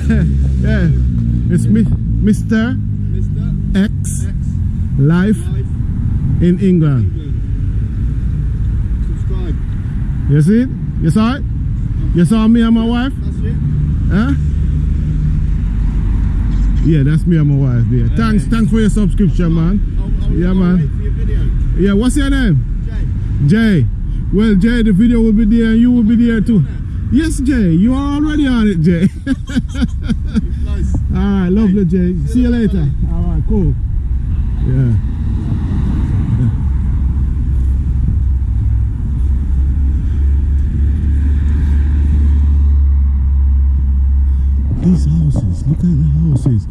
Yeah, it's Mr. X Life in England. Subscribe. You see it? You saw it? You saw me and my wife? That's it. Huh? Yeah, that's me and my wife there. Thanks for your subscription, man. Yeah, man. Wait for your video. Yeah, what's your name? Jay. Jay. Well, Jay, the video will be there and you will be there too. Yes, Jay, you are already on it, Jay. Nice. Alright, lovely, Jay. See you later. Alright, cool. Yeah. These houses, look at the houses.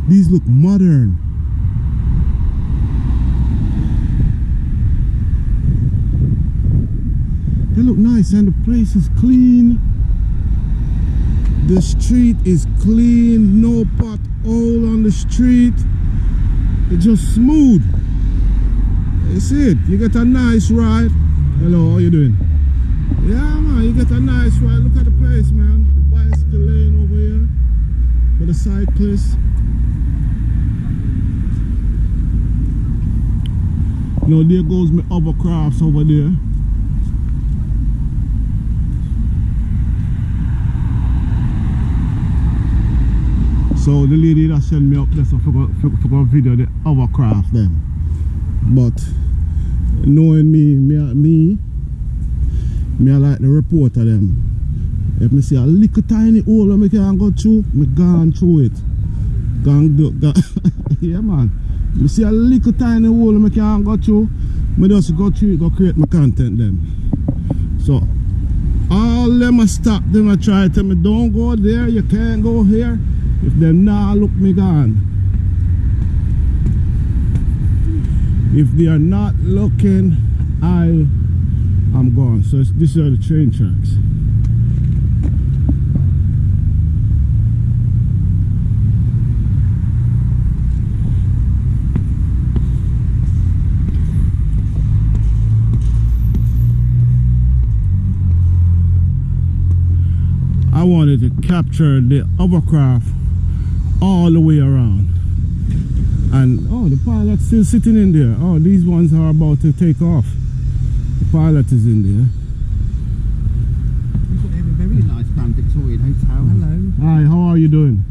These look modern. They look nice and the place is clean. The street is clean, no pothole on the street. It's just smooth. You see it? You get a nice ride. Hello, how you doing? Yeah, man, you get a nice ride. Look at the place, man. The bicycle lane over here for the cyclists. You know, there goes my other crafts over there. So the lady that sent me up there, so forgot video the other craft then. But knowing me I like the report of them. If me see a little tiny hole I can go through, me gone through it. Yeah, man. Me see a little tiny hole I can go through, me just go through it, go create my content then. So all them a stop, them a try to tell me don't go there, you can't go here. If them nah look, me gone. If they are not looking, I'm gone. So these are the train tracks. I wanted to capture the hovercraft all the way around. And oh, the pilot's still sitting in there. Oh, these ones are about to take off. The pilot is in there. We've got a very nice Grand Victorian hotel. Hello. Hi, how are you doing?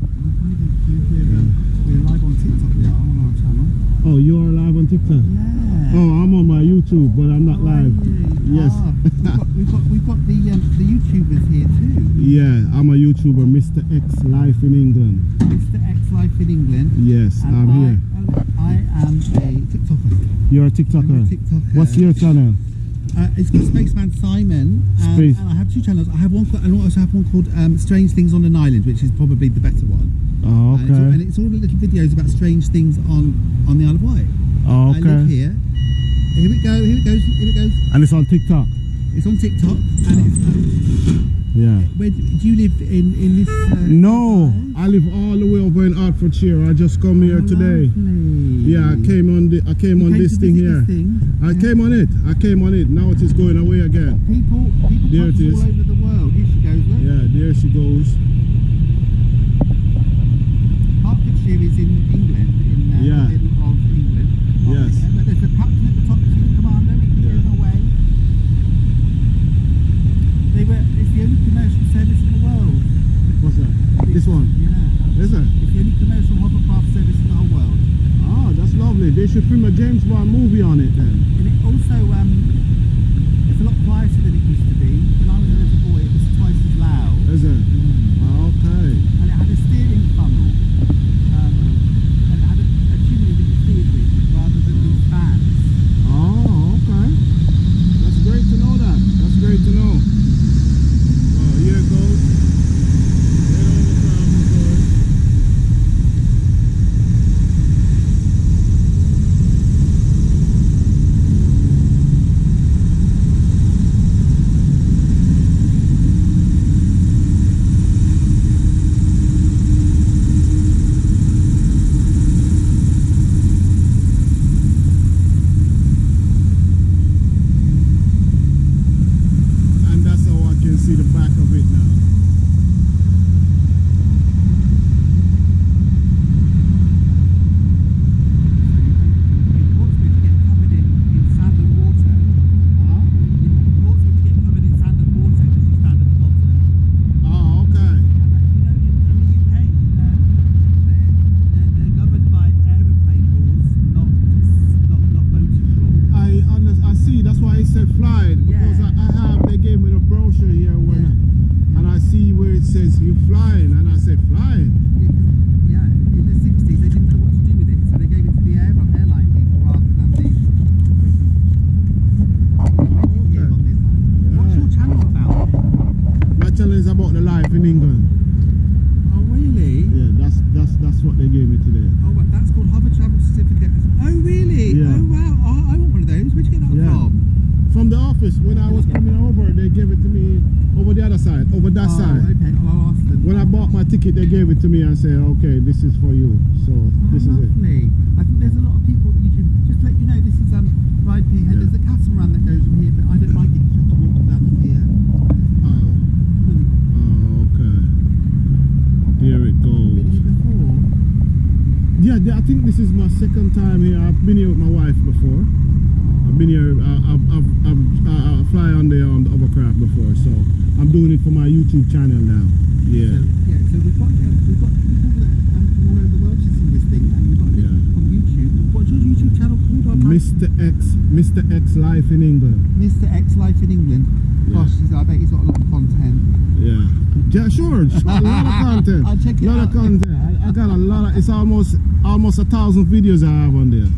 We're live on TikTok. We are on our channel. Oh, you are live on TikTok? Yeah. Oh, I'm on my YouTube, but I'm not live. Yes. We've got the YouTubers here too. Yeah, I'm a YouTuber, Mr. X Life in England. Mr. X Life in England. Yes, And I'm here. I am a TikToker. You're a TikToker? I'm a TikToker. What's your channel? It's called Spaceman Simon, and I have two channels. I have one, and I also have one called Strange Things on an Island, which is probably the better one. Oh, okay. And it's all little videos about strange things on the Isle of Wight. Oh, okay. I live here. Here we go. Here it goes. Here it goes. And it's on TikTok. It's on TikTok, and it's. Yeah. Where do you live in this? No, I live all the way over in Hertfordshire. I just come here today. Lovely. Yeah, I came on this thing here. I came on it. Now it is going away again. People there it is. all over the world. Here she goes. Look. Yeah, there she goes. Hertfordshire is in England, in the middle of England. Yes. But there's a captain at the top, there's a commander. We can get him away. It's the only commercial service in the world. What's that? This one? Yeah. Is it? It's the only commercial hovercraft service in the whole world. Oh, that's lovely. They should film a James Bond movie on it then. And it also, it's a lot quieter than it used to be. When I was a little boy, it was twice as loud. Is it? Okay. And it had a steering funnel. And it had a chimney that you steered with, rather than these fans. Oh, okay. That's great to know that. That's great to know. Oh, here it goes. There all the crowd is going. it says you're flying, and I said flying. Yeah, in the 60s they didn't know what to do with it, so they gave it to the airline people rather than the Okay. What's your channel about? My channel is about the life in England. Oh really? Yeah, that's what they gave me today. Oh, what, that's called Hover Travel Certificate. Oh really? Yeah. Oh wow, oh, I want one of those. Where'd you get that from? From the office. When I was coming over, they gave it to me over the other side, over that side. Okay, I'll ask them. When I bought my ticket, they gave it to me and said, okay, this is for you. So this is it. Lovely. I think there's a lot of people that YouTube. Just to let you know, this is right here. Yeah. There's a catamaran that goes from here, but I don't like it. You have to walk down here. Okay. Here it Been goes. here before? Yeah, I think this is my second time here. I've been here with my wife before. I've been here. I fly on the hovercraft before, so I'm doing it for my YouTube channel now. Yeah. So we've got people that all over the world to see this thing, and we've got it on YouTube. What's your YouTube channel called? Mr. X Life in England. Mr. X Life in England. Yeah. Gosh, I bet he's got a lot of content. Yeah, sure. A lot of content. I'll check it lot out. of content. I got a lot of. It's almost 1,000 videos I have on there.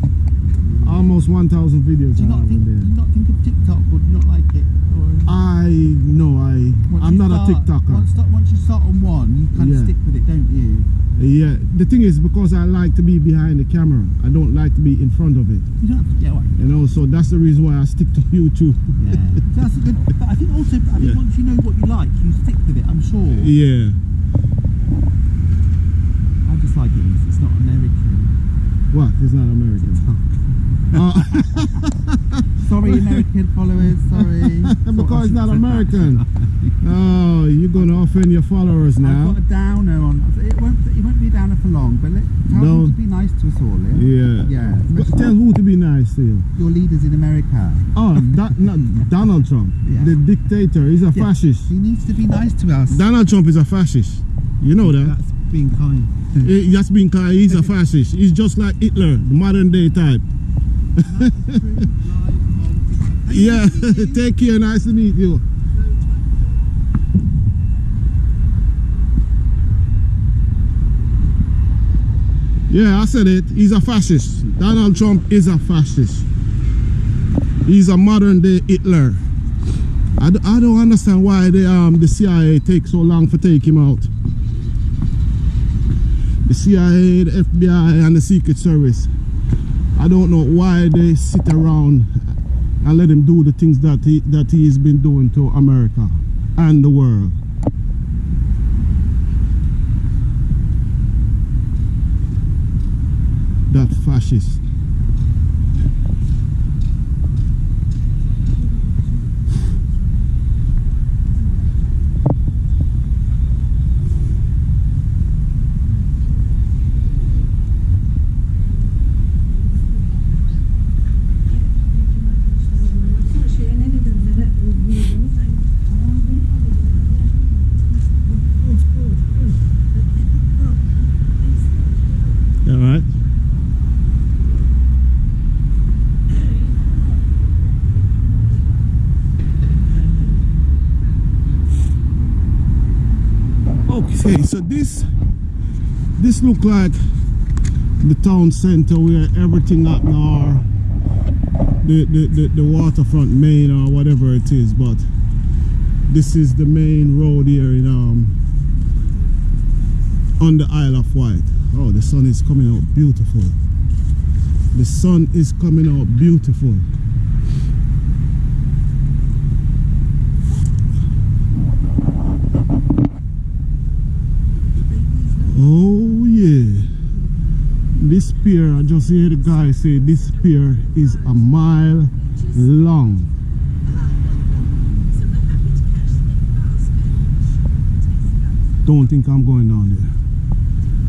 Almost 1,000 videos Do you I have on there. not think of TikTok, or do you not like it? Or I'm not a TikToker. Once you start on one, you kind of stick with it, don't you? Yeah, the thing is, because I like to be behind the camera, I don't like to be in front of it. You don't have to, yeah, right. You know, so that's the reason why I stick to YouTube. Yeah, so that's a good. But I think also, once you know what you like, you stick with it. I'm sure. Yeah. I just like it. It's not American. What? It's not American. Sorry, American followers. Sorry. Because it's not American. Oh, you're going to offend your followers now. I've got a downer on. It won't be a downer for long, but tell them to be nice to us all. Yeah. Yeah. But tell who to be nice to you. Your leaders in America. Oh, not Donald Trump, the dictator. He's a fascist. He needs to be nice to us. Donald Trump is a fascist. You know that. That's being kind. That's being kind. He's a fascist. He's just like Hitler, the modern day type. Yeah, take care. Nice to meet you. Yeah, I said it. He's a fascist. Donald Trump is a fascist. He's a modern day Hitler. I don't understand why the CIA takes so long to take him out. The CIA, the FBI, and the Secret Service. I don't know why they sit around and let him do the things that he has been doing to America and the world. That fascist. All right. Okay, so this look like the town center where everything happen, or the waterfront main or whatever it is, but this is the main road here in on the Isle of Wight. Oh, the sun is coming out beautiful. The sun is coming out beautiful. Oh yeah. This pier, I just hear the guy say this pier is a mile long. Don't think I'm going down there.